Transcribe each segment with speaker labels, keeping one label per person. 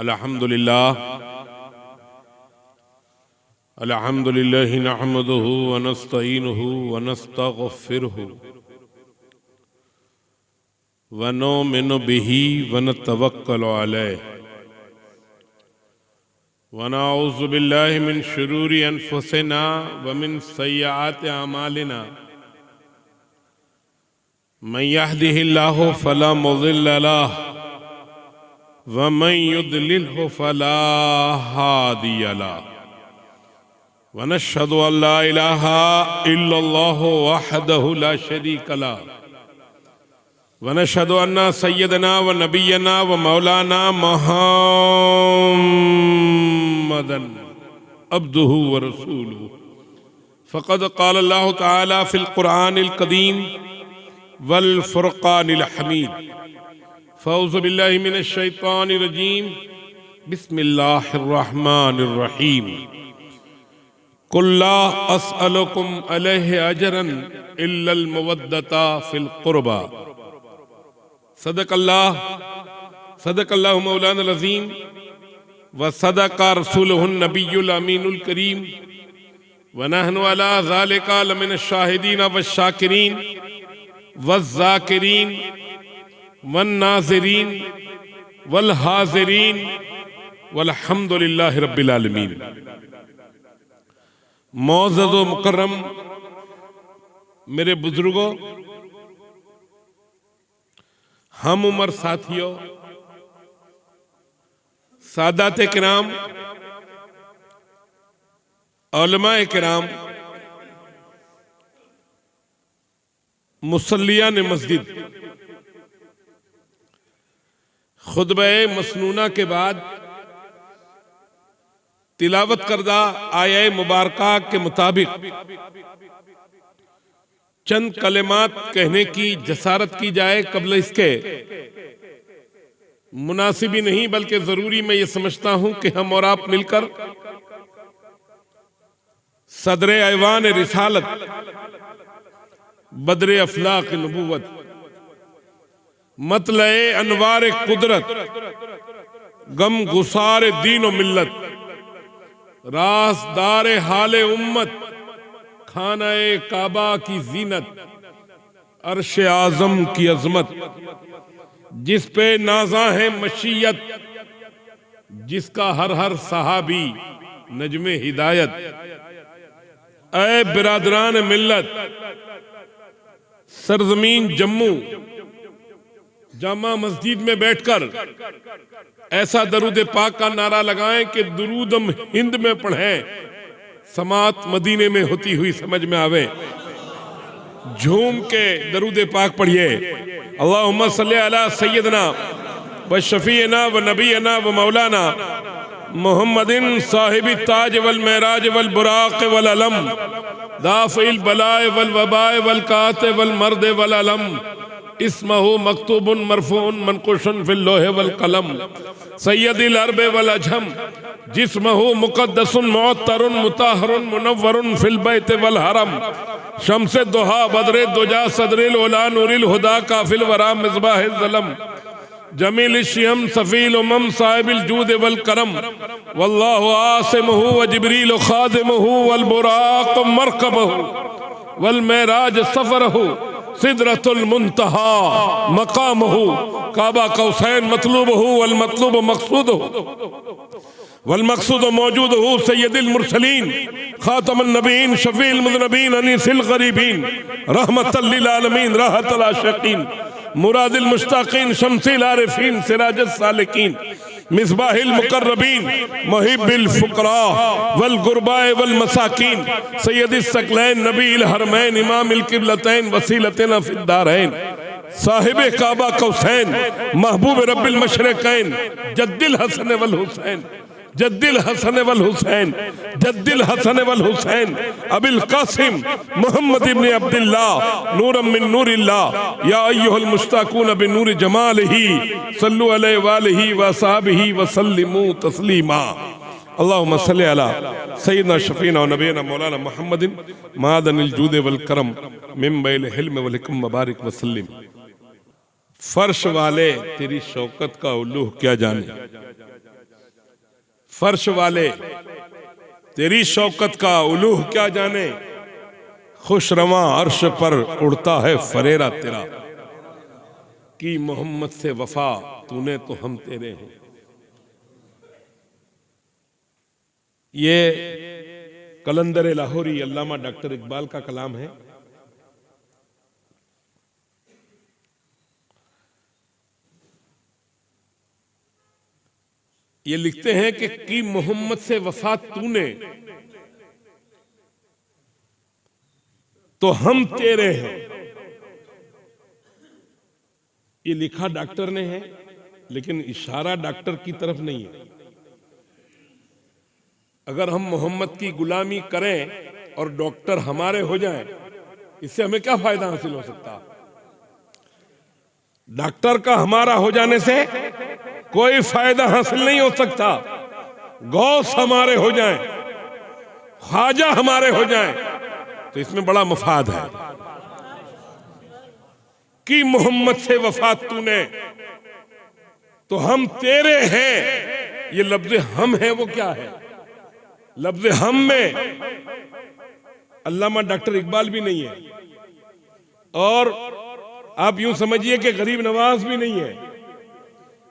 Speaker 1: अल्हम्दुलिल्लाह अल्हम्दुलिल्लाहि नहमदुहु व नस्तईनुहु व नस्तगफिरुहु व नुमिनु बिही व नतवक्कलु अलैहि व नऊज़ु बिल्लाहि मिन शुरूरि अनफुसिना व मिन सय्यिआति अमालिना मन यहदिहिल्लाहु फला मुज़िल्ल लहु व मन युद्लिल्हु फला हादिय लहु व नशहदु अल्ला इलाहा इल्लल्लाहु वहदहु ला शरीक लहु व नशहदु अन्ना सय्यदना व नबियना व मौलाना मुहम्मदन अब्दुहु व रसूलुहु फ़क़द क़ाल अल्लाहु तआला फ़िल क़ुरआनिल कदीम वल फ़ुरक़ानिल हमीद फ़अऊज़ु बिल्लाहि मिनश शैतानिर रजीम बिस्मिल्लाहिर रहमानिर रहीम कुल ला अस्अलुकुम अलैहि अजरन इल्लल मवद्दता फ़िल क़ुरबा सदक़ल्लाहु मौलाना अज़ीम व सदक़ा रसूलुहुन नबियुल अमीनुल करीम व नहनु अला ज़ालिका लमिनश शाहिदीन व शाकिरीन व ज़ाकिरीन वन नाज़िरीन वल हाज़िरीन वल्हम्दुलिल्लाहि रब्बिल आलमीन। मौज़ज़ व मुकर्रम मेरे बुजुर्गों, हम उम्र साथियों, सादात किराम, उलमाए किराम, मुसल्लियान मस्जिद, खुतबे मसनूना के बाद तिलावत करदा आये मुबारका के मुताबिक चंद कलिमात कहने की जसारत की जाए कबल इसके मुनासिब ही नहीं बल्कि जरूरी मैं ये समझता हूं कि हम और आप मिलकर सदरे ऐवान रिसालत, बदरे अफलाक नबूवत, मतलए अनवार कुदरत, गम गुसार दीन व मिल्लत, रासदार हाले उम्मत, खानाए काबा की जीनत, अर्श आजम की अजमत, जिस पे नाजा है मशीयत, जिसका हर हर सहाबी नजमे हिदायत, ऐ बिरादरान मिल्लत, सरजमीन जम्मू जामा मस्जिद में बैठकर ऐसा दरूद पाक का नारा लगाएं कि दुरूदम हिंद में पढ़ें, समात मदीने में होती हुई समझ में आवे। झूम के दरूद पाक पढ़िए। अल्लाहुम्मा सल्ली अला सय्यदना व शफीना व नबीना व मौलाना मुहम्मदिन साहिबी ताज वल मेराज वल बुराक वल अलम दाफिल बलाए वल वबाए वल काते वल मर्द वल अलम इस्महु मकतूबुन मरफून मनकुशन फिल लोहे वल कलम सय्यदिल अरबे वल अजम जिस्महु मुक़द्दसुन मुअत्तरुन मुताहरुन मुनव्वरुन फिल बैत वल हरम शम्से दुहा बदरे दुजा सदरिल उला नूरिल हुदा काफिल वरा मिसबाहिल ज़लम जमील शियम सफील उमम साहिबिल जूद वल करम वल्लाहु आसिमुहु व जिब्रील खादिमुहु वल बुराक मरकबहु वल मेराज सफरहु सिदरतुल मुंतहा मकामहु काबा कौसैन मतलूबहु वल मतलूब मक़सूदहु वल मक़सूद मौजूदहु सय्यदुल मुरसलीन खातमुन नबीयीन शफीउल मुज़नबीन अनीसिल गरीबीन रहमतल लिल आलमीन राहतल आशिकीन मुरादिल मुश्ताकीन शम्सिल आरिफीन सिराजस सालिकीन मिसबाहिल मुकर्रबीन मुहिब्बिल फुकरा वल गुरबाए वल मसाकीन सय्यदिस सकलैन नबील हरमैन इमामिल किबलतैन वसीलतना फिद दारैन साहिबे काबा कौसैन महबूब रब्बिल मशरिकैन जद्दिल हसन वल हुसैन जद्दिल हसन वल हुसैन जद्दिल हसन वल हुसैन अबिल कासिम मोहम्मद इब्न अब्दुल्लाह नूरम मिन नूरिल्लाह या अय्युहल मुश्ताकून बिनूर जमालिही सल्लु अलैहि व आलिहि व असहाबिही व सल्लिमू तस्लीमा। अल्लाहुम्मा सल्लि अला सय्यिदना शफीना व नबीना मौलाना मुहम्मदिन मादनिल जूद वल करम मिन बैल हिल्म वल हिकम मुबारक व सल्लिम। फर्श वाले तेरी शौकत का उल्लूह क्या जाने, फर्श वाले तेरी शौकत का उलूह क्या जाने, खुशरवा अर्श पर उड़ता है फरेरा तेरा, कि मोहम्मद से वफा तूने तो हम तेरे हैं। ये कलंदर लाहौरी अल्लामा डॉक्टर इकबाल का कलाम है। ये लिखते हैं कि मोहम्मद से वफा तूने तो हम तेरे हैं। ये लिखा डॉक्टर ने है, लेकिन इशारा डॉक्टर की तरफ नहीं है। अगर हम मोहम्मद की गुलामी करें और डॉक्टर हमारे हो जाएं, इससे हमें क्या फायदा हासिल हो सकता? डॉक्टर का हमारा हो जाने से कोई फायदा हासिल नहीं हो सकता। गौस हमारे हो जाएं, ख्वाजा हमारे हो जाएं, तो इसमें बड़ा मफाद है। कि मोहम्मद से वफा तूने तो हम तेरे हैं। ये लफ्ज हम है वो क्या है? लफ्ज हम में अल्लामा डॉक्टर इकबाल भी नहीं है, और आप यूं समझिए कि गरीब नवाज भी नहीं है,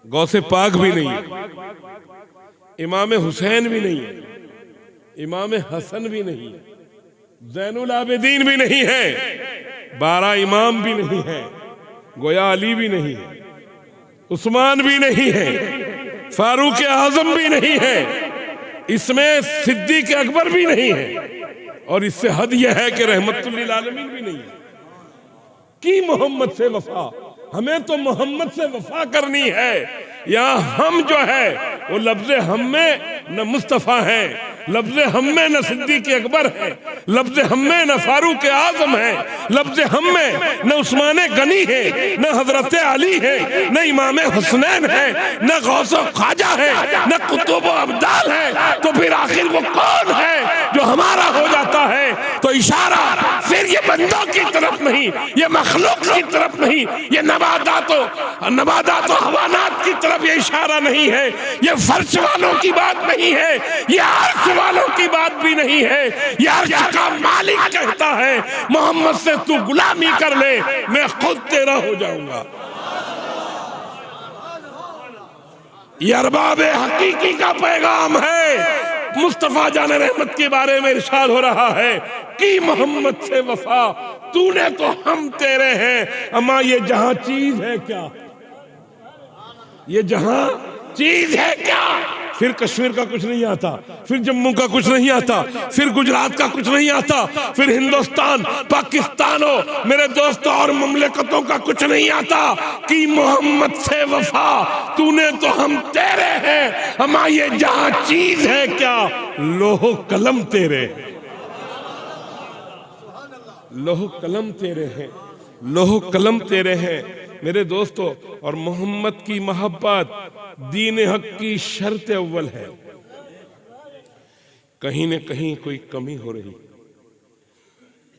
Speaker 1: गौसे पाक भी नहीं है, इमाम हुसैन भी नहीं है, इमाम हसन भी नहीं है, ज़ैनुल आबिदीन भी नहीं है, 12 इमाम भी नहीं है, गोया अली भी नहीं है, उस्मान भी नहीं है, फारूक आजम भी नहीं है, इसमें सिद्दीक अकबर भी नहीं है, और इससे हद यह है कि रहमतुल लिल आलमीन भी नहीं है। कि मोहम्मद से वफा, हमें तो मोहम्मद से वफा करनी है। या हम जो है वो लफ्ज हम में न मुस्तफ़ा है, लफ्ज हम में न सिद्दीक अकबर है, लफ्ज हम में न फारूक आजम है, लफ्ज हम में न उस्मान गनी है, न हजरत अली है, न इमाम हुसैन है, न गौसो ख्वाजा है, न कुतुब अब्दाल है। तो फिर आखिर वो कौन है जो हमारा हो जाता है? तो इशारा फिर ये बंदों की तरफ नहीं, ये मखलूक की तरफ नहीं, ये नबादातो हवानात की तरफ ये इशारा नहीं है, ये फर्श वालों की बात नहीं है, ये अर्श वालों की बात भी नहीं है। ये अर्श का मालिक कहता है मोहम्मद से तू गुलामी कर ले, मैं खुद तेरा हो जाऊंगा। ये अरबाब हकीकी का पैगाम है। मुस्तफा जान रहमत के बारे में इरशाद हो रहा है कि मोहम्मद से वफा तूने तो हम तेरे हैं। अमा ये जहां चीज है क्या, ये जहां चीज है क्या? फिर कश्मीर का कुछ नहीं आता, फिर जम्मू का कुछ नहीं आता, फिर गुजरात का कुछ नहीं आता, फिर हिंदुस्तान पाकिस्तान हो मेरे दोस्तों और मुमलिकतों का कुछ नहीं आता। कि मोहम्मद से वफा तूने तो हम तेरे हैं। हमा ये जहां चीज है क्या, लोहो कलम तेरे, लोहो कलम तेरे हैं, लोहो कलम तेरे हैं मेरे दोस्तों। और मोहम्मद की मोहब्बत दीन हक की शर्त अव्वल है। कहीं न कहीं कोई कमी हो रही,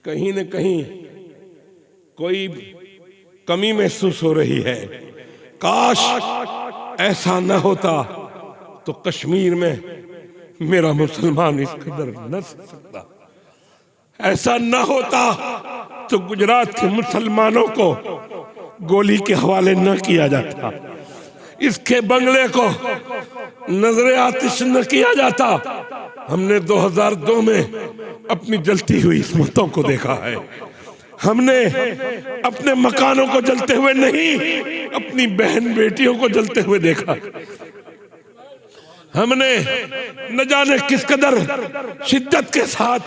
Speaker 1: कहीं न कहीं कोई कमी महसूस हो रही है। काश ऐसा न होता तो कश्मीर में मेरा मुसलमान इस कदर न सकता, ऐसा न होता तो गुजरात के मुसलमानों को गोली के हवाले न किया जाता, इसके बंगले को नजरे आतिश न किया जाता। हमने 2002 में अपनी जलती हुई इस्मतों को देखा है, हमने अपने मकानों को जलते हुए नहीं, अपनी बहन बेटियों को जलते हुए देखा। हमने न जाने किस कदर शिद्दत के साथ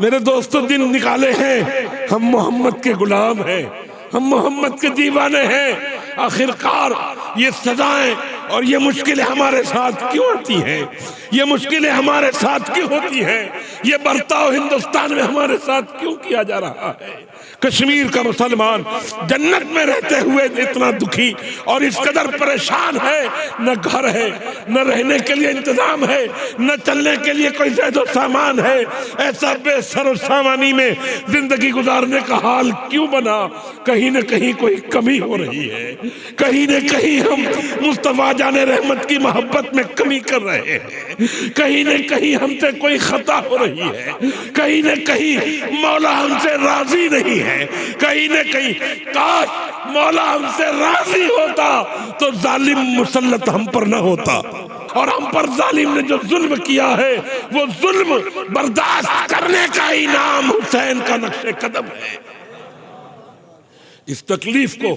Speaker 1: मेरे दोस्तों दिन निकाले हैं। हम मोहम्मद के गुलाम हैं, हम मोहम्मद के दीवाने हैं। आखिरकार ये सजाएं और ये मुश्किलें हमारे साथ क्यों आती हैं, ये मुश्किलें हमारे साथ क्यों होती हैं, ये बर्ताव हिंदुस्तान में हमारे साथ क्यों किया जा रहा है। कश्मीर का मुसलमान जन्नत में रहते हुए इतना दुखी और इस कदर परेशान है, न घर है, न रहने के लिए इंतजाम है, न चलने के लिए कोई ज़ैदो सामान है। ऐसा बेसर सामानी में जिंदगी गुजारने का हाल क्यों बना। कहीं न कहीं कोई कमी हो रही है, कहीं न कहीं हम मुस्तफा जाने रहमत की मोहब्बत में कमी कर रहे हैं, कहीं न कहीं हमसे कोई खता हो रही है, कहीं न कहीं मौला हमसे राजी नहीं है, कहीं न कहीं काश मौला हमसे राजी होता तो जालिम मुसल्लत हम पर न होता। और हम पर जालिम ने जो जुल्म किया है वो जुल्म बर्दाश्त करने का ही नाम हुसैन का नक्शे कदम है। इस तकलीफ को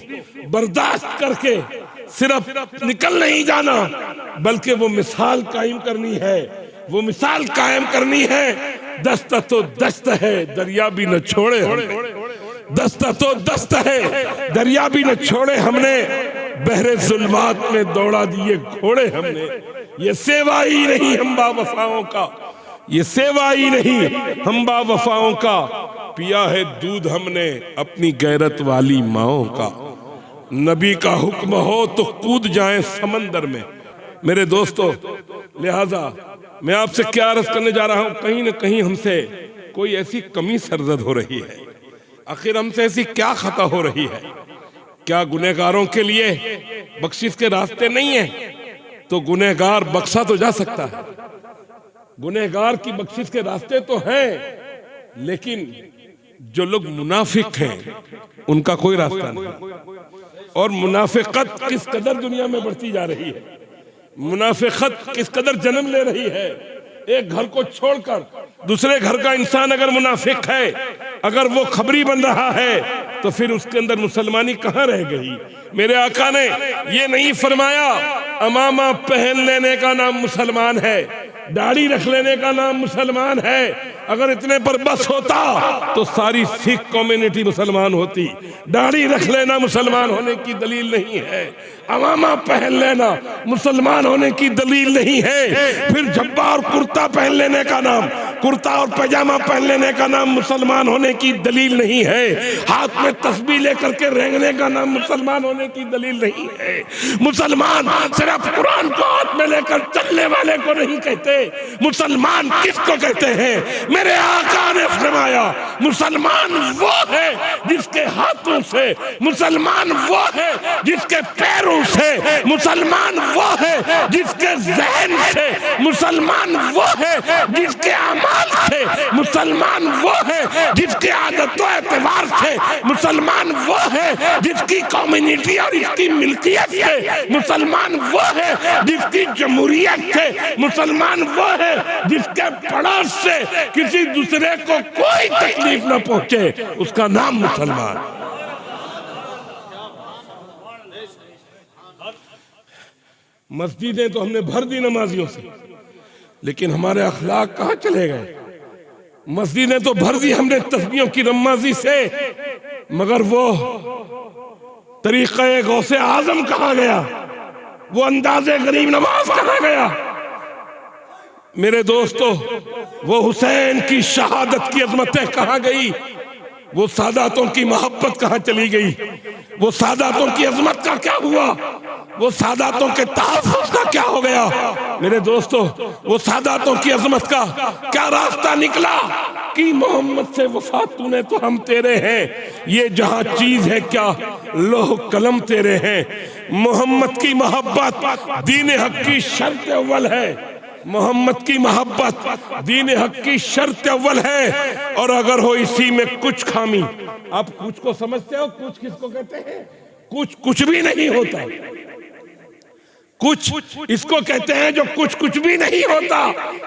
Speaker 1: बर्दाश्त करके सिर्फ निकल नहीं जाना, बल्कि वो मिसाल कायम करनी है, वो मिसाल कायम करनी है। दस्त तो दस्त है, दरिया भी न छोड़े हमने, दस्त तो दस्त है, दरिया भी न छोड़े हमने, बहरे जुल्मात में दौड़ा दिए घोड़े हमने। ये सेवा ही नहीं हम बावफाओं का, ये सेवा ही नहीं हम बावफाओं का, पिया है दूध हमने अपनी गैरत वाली माओं का। नबी का हुक्म हो तो कूद जाएं समंदर में। मेरे दोस्तों, लिहाजा मैं आपसे क्या अर्ज करने जा रहा हूं, कहीं न कहीं हमसे कोई ऐसी कमी सरजद हो रही है। आखिर हमसे ऐसी क्या खता हो रही है? क्या गुनहगारों के लिए बख्शिश के रास्ते नहीं है? तो गुनहगार बख्शा तो जा सकता है, गुनहगार की बख्शिश के रास्ते तो हैं, लेकिन जो लोग मुनाफिक हैं उनका कोई रास्ता नहीं। और मुनाफिकत किस कदर दुनिया में बढ़ती जा रही है, मुनाफिकत किस कदर जन्म ले रही है। एक घर को छोड़कर दूसरे घर का इंसान अगर मुनाफिक है, अगर वो खबरी बन रहा है, तो फिर उसके अंदर मुसलमानी कहाँ रह गई। मेरे आका ने ये नहीं फरमाया अमामा पहन लेने का नाम मुसलमान है, दाढ़ी रख लेने का नाम मुसलमान है। अगर इतने पर बस होता तो सारी सिख कम्युनिटी मुसलमान होती। दाढ़ी रख लेना मुसलमान होने की दलील नहीं है, अमामा पहन लेना मुसलमान होने की दलील नहीं है। फिर झब्बा और कुर्ता पहन लेने का नाम, कुर्ता और पैजामा पहन लेने का नाम मुसलमान होने की दलील नहीं है। हाथ में तस्बीह लेकर के रेंगने का नाम मुसलमान होने की दलील नहीं है। मुसलमान सिर्फ कुरान को हाथ में लेकर चलने वाले को नहीं कहते। मुसलमान किसको कहते हैं? मेरे आका ने फरमाया मुसलमान वो है जिसके हाथों से, मुसलमान वो है जिसके पैरों से, मुसलमान वो है जिसके ज़हन से, मुसलमान वो है जिसके अमाल से, मुसलमान वो है जिसके आदतों एतबार से, मुसलमान वो है जिसकी कम्युनिटी और इसकी मिल्कियत से, मुसलमान वो है जिसकी जमहूरियत से, मुसलमान वो है जिसके पड़ोस से किसी दूसरे को कोई तकलीफ न पहुंचे, उसका नाम मुसलमान। मस्जिदें तो हमने भर दी नमाजियों से, लेकिन हमारे अखलाक कहाँ चले गए। मस्जिदें तो भर दी हमने तस्बीहों की नमाजी से, मगर वो तरीक़े गौसे आज़म कहाँ गया, वो अंदाज़े गरीब नवाज कहाँ गया। मेरे दोस्तों, वो हुसैन की शहादत की अजमतें कहाँ गई, वो सादातों की मोहब्बत कहाँ चली गई, वो सादातों की अजमत का क्या हुआ, वो सादातों के तहफ़्फ़ुज़ का क्या हो गया। मेरे दोस्तों, वो सादातों की अजमत का क्या रास्ता निकला कि मोहम्मद से वफा तूने तो हम तेरे हैं, ये जहां चीज है क्या लोह कलम तेरे हैं। मोहम्मद की मोहब्बत दीन हक की शर्त अव्वल है, मोहम्मद की मोहब्बत दीन हक की शर्त अव्वल है। और अगर हो इसी में कुछ खामी, आप कुछ को समझते हो, कुछ किसको कहते हैं? कुछ भी नहीं होता। कुछ इसको कहते हैं जो कुछ भी नहीं होता।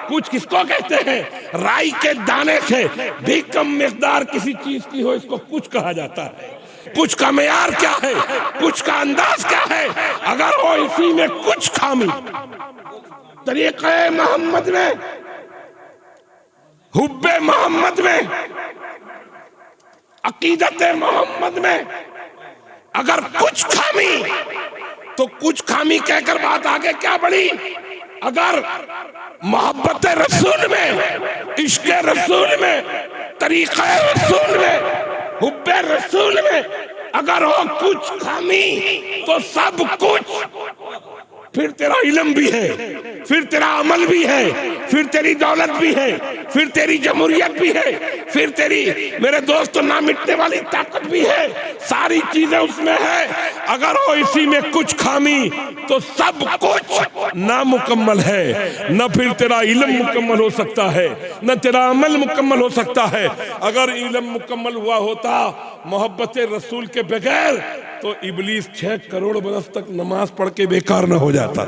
Speaker 1: कुछ किसको कहते हैं? राई के दाने से भी कम मिकदार किसी चीज की हो, इसको कुछ कहा जाता है। कुछ का मेयार क्या है, कुछ का अंदाज क्या है। अगर हो इसी में कुछ खामी, तरीक़े मोहम्मद में, हुब्बे मोहम्मद में, अकीदत मोहम्मद में अगर कुछ खामी,
Speaker 2: तो कुछ खामी कहकर बात आगे क्या बढ़ी। अगर मोहब्बत रसूल में, इश्क रसूल में, तरीक़े रसूल में, हुब्बे रसूल में अगर हो कुछ खामी तो सब कुछ, फिर तेरा इल्म भी है, फिर तेरा अमल भी है, फिर तेरी दौलत भी है, फिर तेरी जमहूरियत भी है, फिर तेरी मेरे दोस्त ना मिटने वाली ताकत भी है, सारी चीजें उसमें है। अगर हो इसी में कुछ खामी तो सब कुछ नामुकम्मल है। न फिर तेरा इल्म मुकम्मल हो सकता है, न तेरा अमल मुकम्मल हो सकता है। अगर इल्म मुकम्मल हुआ होता मोहब्बत रसूल के बगैर तो इब्लीस 6 करोड़ बरस तक नमाज पढ़ के बेकार न हो जाता।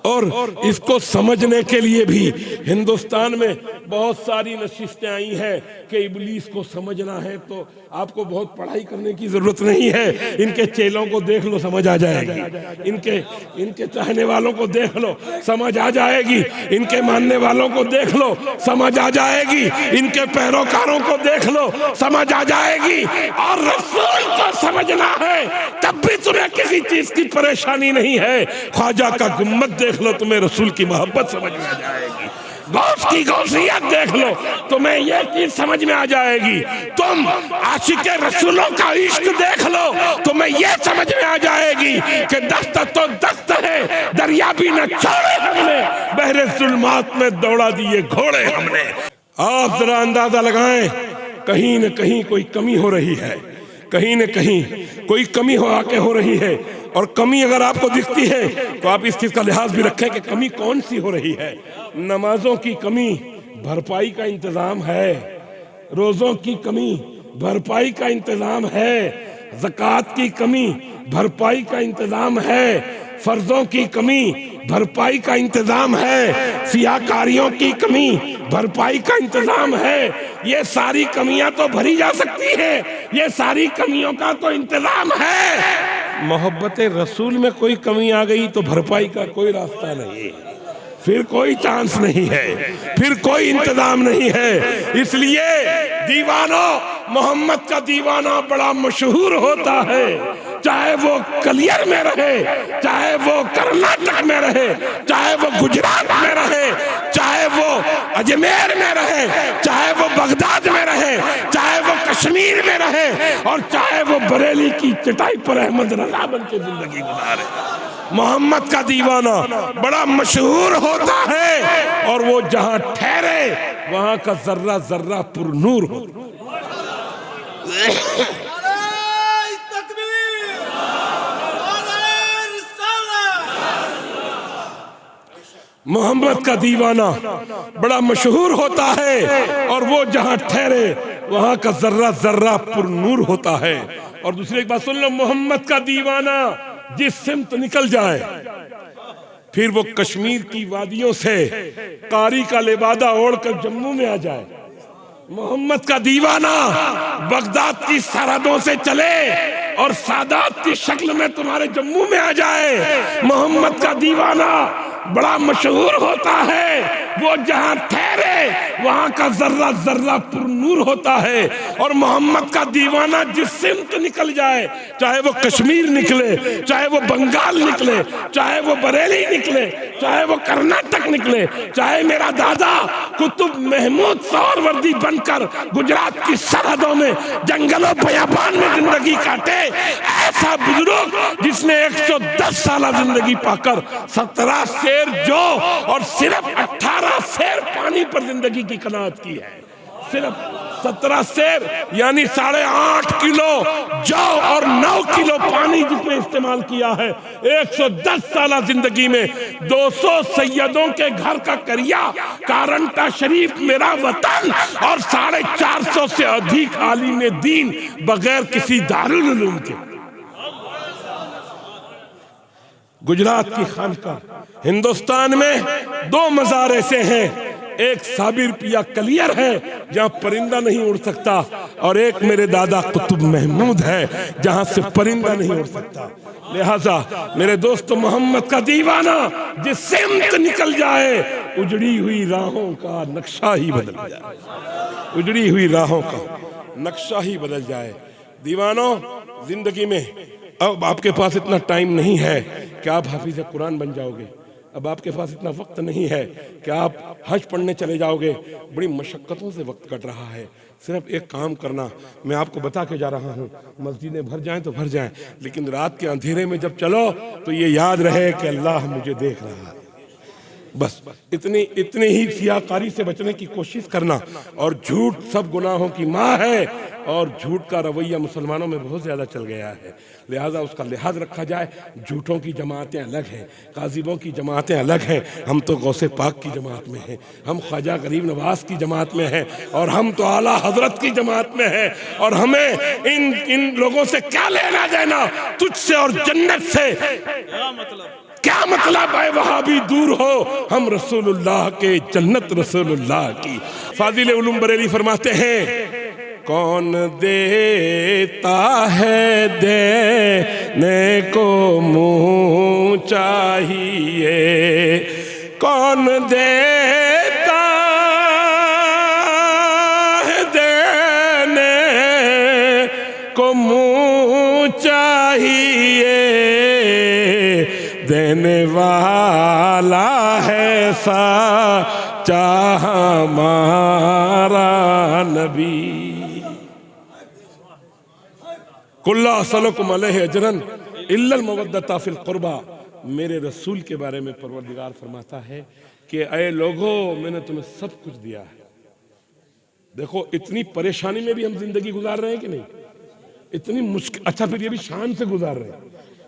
Speaker 2: और इसको समझने के लिए भी हिंदुस्तान में बहुत सारी नशिस्तें आई हैं कि इब्लीस को समझना है तो आपको बहुत पढ़ाई करने की जरूरत नहीं है। इनके चेलों को देख लो, समझ आ जाएगी। इनके चाहने वालों को देख लो, समझ आ जाएगी। इनके मानने वालों को देख लो, समझ आ जाएगी। इनके पैरोकारों को देख लो, समझ आ जाएगी। और रसूल को समझना है तब भी तुम्हें किसी चीज की परेशानी नहीं है। ख्वाजा का गुम्मत देख लो, तुम्हें रसूल की मोहब्बत समझ में आ जाएगी। गौस की गौसियत देख लो, तुम्हें यह चीज समझ में आ जाएगी। तुम आशिक रसूलों का इश्क देख लो, तुम्हें यह समझ में आ जाएगी कि दस्त तो दस्त है, दरिया भी न छोड़े हमने, बहरे जुल्मात में दौड़ा दिए घोड़े हमने। आप जरा अंदाजा लगाएं, कहीं न कहीं कोई कमी हो रही है, कहीं न कहीं कोई कमी हो रही है। और कमी अगर आपको दिखती है तो आप इस चीज का लिहाज भी रखें कि कमी कौन सी हो रही है। नमाजों की कमी, भरपाई का इंतजाम है। रोजों की कमी, भरपाई का इंतजाम है। ज़कात की कमी, भरपाई का इंतजाम है। फर्जों की कमी, भरपाई का इंतजाम है। सियाकारियों की कमी, भरपाई का इंतजाम है। ये सारी कमियां तो भरी जा सकती है, ये सारी कमियों का तो इंतजाम है। मोहब्बत रसूल में कोई कमी आ गई तो भरपाई का कोई रास्ता नहीं, फिर कोई चांस नहीं है, फिर कोई इंतजाम नहीं है। इसलिए दीवानों, मोहम्मद का दीवाना बड़ा मशहूर होता है, चाहे वो कलियर में रहे, चाहे वो कर्नाटक में रहे, चाहे वो गुजरात में रहे, चाहे वो अजमेर में रहे, चाहे वो बगदाद में रहे, चाहे वो कश्मीर में रहे, और चाहे वो बरेली की चटाई पर अहमद रजा बन के जिंदगी गुजारे। मोहम्मद का दीवाना बड़ा मशहूर होता है, और वो जहां ठहरे वहां का जर्रा जर्रा पुरनूर हो। मोहम्मद का दीवाना बड़ा मशहूर होता है, और वो जहां ठहरे वहां का जर्रा जर्रा पुरनूर होता है। और दूसरी एक बात सुन लो, मोहम्मद का दीवाना जिस सिमत निकल जाए, फिर वो कश्मीर की वादियों से कारी का लिबादा ओढ़कर जम्मू में आ जाए। मोहम्मद का दीवाना बगदाद की सरहदों से चले और सादात की शक्ल में तुम्हारे जम्मू में आ जाए। मोहम्मद का दीवाना बड़ा मशहूर होता है, वो जहां ठहरे वहां का जर्रा जर्रा पुरनूर होता है। और मोहम्मद का दीवाना जिस सिमत निकल जाए, चाहे वो कश्मीर निकले, चाहे वो बंगाल निकले, चाहे वो बरेली निकले, चाहे वो कर्नाटक निकले, चाहे मेरा दादा कुतुब महमूद सौरवर्दी बनकर गुजरात की सरहदों में जंगलों बयाबान में जिंदगी काटे, ऐसा बुजुर्ग जिसने 110 साल जिंदगी पाकर 17 शेर जो और सिर्फ 18 शेर पानी पर जिंदगी की कनात की है। सिर्फ 17 शेर यानी 8.5 किलो जौ और 9 किलो पानी जिसने इस्तेमाल किया है 110 साल जिंदगी में। 200 सैयदों के घर का करिया, कारंटा शरीफ मेरा वतन, और 450 से अधिक आलिम दीन बगैर किसी दारुल उलूम के। गुजरात की खानका, हिंदुस्तान में 2 मज़ार ऐसे हैं, एक साबिर पिया कलियर है जहां परिंदा नहीं उड़ सकता, और एक मेरे दादा कुतुब महमूद है जहां से परिंदा नहीं उड़ सकता। लिहाजा मेरे दोस्त, मोहम्मद का दीवाना जिस सिमत निकल जाए, उजड़ी हुई राहों का नक्शा ही बदल जाए, उजड़ी हुई राहों का नक्शा ही बदल जाए। दीवानों, जिंदगी में अब आपके पास इतना टाइम नहीं है कि आप हाफिज कुरान बन जाओगे, अब आपके पास इतना वक्त नहीं है कि आप हज पढ़ने चले जाओगे। बड़ी मशक्क़तों से वक्त कट रहा है। सिर्फ एक काम करना, मैं आपको बता के जा रहा हूँ, मस्जिदें भर जाएं तो भर जाएं, लेकिन रात के अंधेरे में जब चलो तो ये याद रहे कि अल्लाह मुझे देख रहा है। बस इतनी ही सियाकारी से बचने की कोशिश करना। और झूठ सब गुनाहों की माँ है, और झूठ का रवैया मुसलमानों में बहुत ज़्यादा चल गया है, लिहाजा उसका लिहाज रखा जाए। झूठों की जमातें अलग हैं, काजिबों की जमातें अलग हैं। हम तो गौसे पाक की जमात में हैं, हम ख्वाजा गरीब नवाज की जमात में हैं, और हम तो आला हजरत की जमात में हैं। और हमें इन लोगों से क्या लेना देना, तुझसे और जन्नत से क्या मतलब है। वहां भी दूर हो, हम रसूलुल्लाह के, जन्नत रसूलुल्लाह की। फाजिल उलूम बरेली फरमाते हैं, कौन देता है देने को मुंह चाहिए, कौन देता है देने को मुंह चाहिए, देने वाला है साचा हमारा नबी। कुल्ला सलकुम अलैहि अजरन इल्लल मवद्दता फिल कुर्बा। मेरे रसूल के बारे में परवरदिगार फरमाता है कि ऐ लोगों, मैंने तुम्हें सब कुछ दिया है। देखो, इतनी परेशानी में भी हम जिंदगी गुजार रहे हैं कि नहीं, इतनी मुश्किल। अच्छा, फिर ये भी शान से गुजार रहे हैं,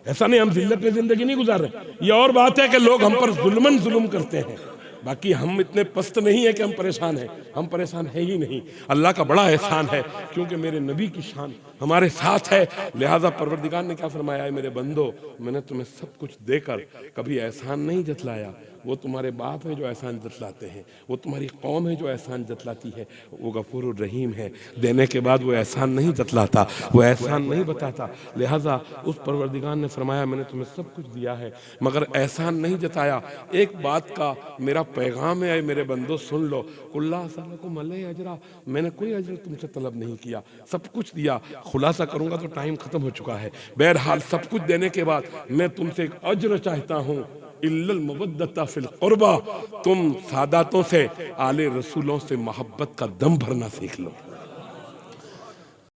Speaker 2: ऐसा नहीं हम जिल्लत में जिंदगी नहीं गुजार रहे। ये और बात है कि लोग हम पर जुल्म करते हैं, बाकी हम इतने पस्त नहीं है कि हम परेशान हैं, हम परेशान है ही नहीं। अल्लाह का बड़ा एहसान है, क्योंकि मेरे नबी की शान हमारे साथ है। लिहाजा परवरदिगार ने क्या फरमाया है, मेरे बंदो, मैंने तुम्हें सब कुछ देकर कभी एहसान नहीं जतलाया। वो तुम्हारे बाप है जो एहसान जतलाते हैं, वो तुम्हारी कौम है जो एहसान जतलाती है। वो गफूर रहीम है, देने के बाद वो एहसान नहीं जतलाता, वो एहसान नहीं बताता। लिहाजा उस परवरदिगार ने फरमाया, मैंने तुम्हें सब कुछ दिया है मगर एहसान नहीं जताया। एक बात का मेरा पैगाम है, मेरे बंदो सुन लो, कुल्ला सलकुम अलैहि अजरा, मैंने कोई अजर तुमसे तलब नहीं किया, सब कुछ दिया। खुलासा करूंगा तो टाइम खत्म हो चुका है। बहरहाल सब कुछ देने के बाद मैं तुमसे एक अजर चाहता हूँ, इल्लल मवद्दता फिल कुर्बा। तुम सादातों से, आले रसूलों से मोहब्बत का दम भरना सीख लो।